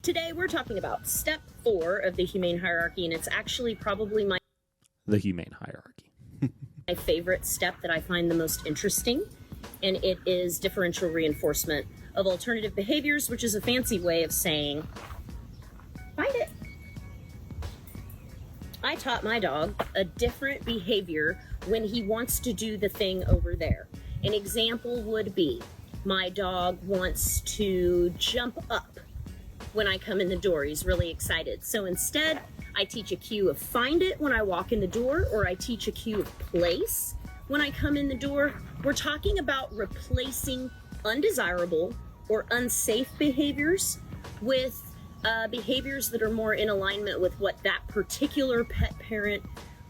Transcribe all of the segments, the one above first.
Today we're talking about step 4 of the humane hierarchy, and it's actually probably the humane hierarchy. my favorite step that I find the most interesting, and it is differential reinforcement of alternative behaviors, which is a fancy way of saying, find it. I taught my dog a different behavior when he wants to do the thing over there. An example would be, my dog wants to jump up when I come in the door. He's really excited. So instead, I teach a cue of find it when I walk in the door, or I teach a cue of place when I come in the door. We're talking about replacing undesirable or unsafe behaviors with behaviors that are more in alignment with what that particular pet parent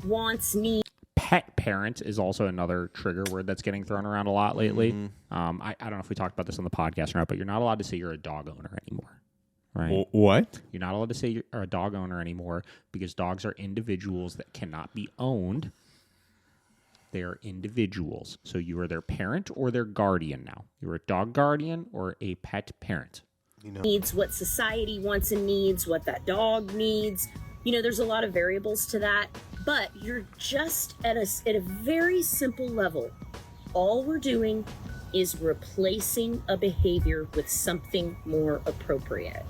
wants, needs. Pet parent is also another trigger word that's getting thrown around a lot lately. I don't know if we talked about this on the podcast or not, but you're not allowed to say you're a dog owner anymore. Right? What? You're not allowed to say you're a dog owner anymore because dogs are individuals that cannot be owned. They are individuals. So you are their parent or their guardian now. You're a dog guardian or a pet parent. Needs what society wants and needs, what that dog needs. There's a lot of variables to that, but you're just at a very simple level. All we're doing is replacing a behavior with something more appropriate.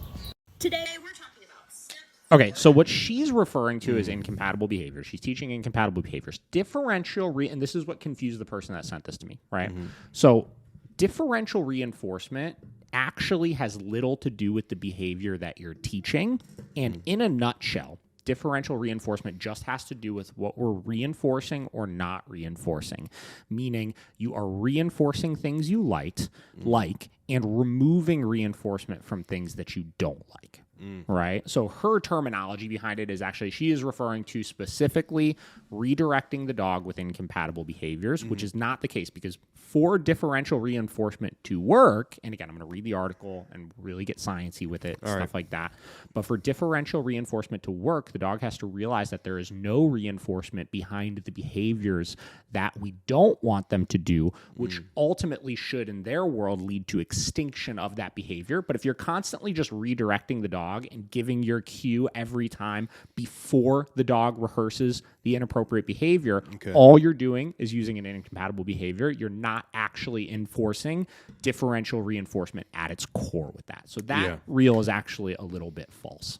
Today, we're talking about... Okay, so what she's referring to is incompatible behaviors. She's teaching incompatible behaviors. And this is what confused the person that sent this to me, right? So differential reinforcement actually has little to do with the behavior that you're teaching. And in a nutshell, differential reinforcement just has to do with what we're reinforcing or not reinforcing, meaning you are reinforcing things you like and removing reinforcement from things that you don't like. Right? So her terminology behind it is actually, she is referring to specifically redirecting the dog with incompatible behaviors, which is not the case, because for differential reinforcement to work, and again, I'm going to read the article and really get sciencey with it, stuff like that. But for differential reinforcement to work, the dog has to realize that there is no reinforcement behind the behaviors that we don't want them to do, which ultimately should, in their world, lead to extinction of that behavior. But if you're constantly just redirecting the dog and giving your cue every time before the dog rehearses the inappropriate behavior, all you're doing is using an incompatible behavior. You're not actually enforcing differential reinforcement at its core with that. So that reel is actually a little bit false.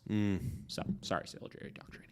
So, sorry, Dog Training.